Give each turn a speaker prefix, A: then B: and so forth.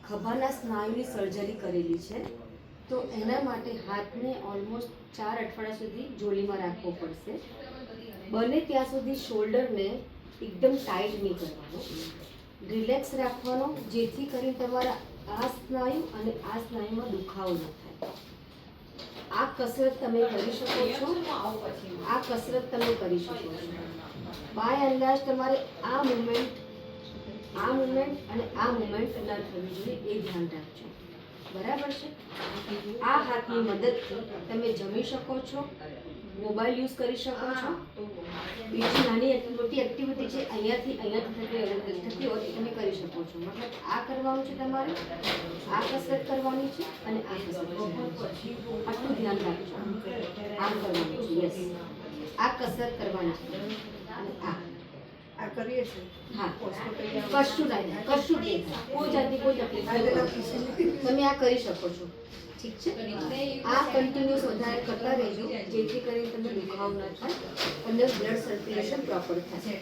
A: ખભાના સ્નાયુની surgery કરેલી છે, તો એના માટે હાથને ઓલમોસ્ટ 4 અઠવાડિયા સુધી જોડીમાં રાખવો પડશે. બને ત્યાં સુધી શોલ્ડરને એકદમ ટાઈટ નહીં કરવાનો, રિલેક્સ રાખવાનો, જેથી કરીને તમારા આ સ્નાયુ અને આ સ્નાયુમાં દુખાવો ન થાય. આ કસરત તમે કરી શકો છો. આ કસરત તમે કરી શકો છો. બાય અંદાજ તમારે આ મુવમેન્ટ અને આ મુવમેન્ટ ન થવી જોઈએ, એ ધ્યાન રાખજો. બરાબર છે? આ હાથની મદદથી તમે જમી શકો છો, મોબાઈલ યુઝ કરી શકો છો. બીજી નાની મોટી એક્ટિવિટી છે અહીંયાથી થતી હોય એ તમે કરી શકો છો. મતલબ આ કરવાનું છે તમારે, આ કસરત કરવાની છે અને આ કસરત કરવાની છે. આટલું ધ્યાન રાખજો. આમ કરવાનું છે. યસ, આ કસરત કરવાની છે અને આ
B: કરીએ છીએ.
A: હા, કશું નહીં, કશું નહીં થાય. કોઈ જાતની કોઈ તકલીફ નહીં. તમે આ કરી શકો છો. ઠીક છે? આ કન્ટિન્યુઅસ વધારે કરતા રહેજો, જેથી કરીને તમને દુખાવો ન થાય અને બ્લડ સર્ક્યુલેશન પ્રોપર થાય.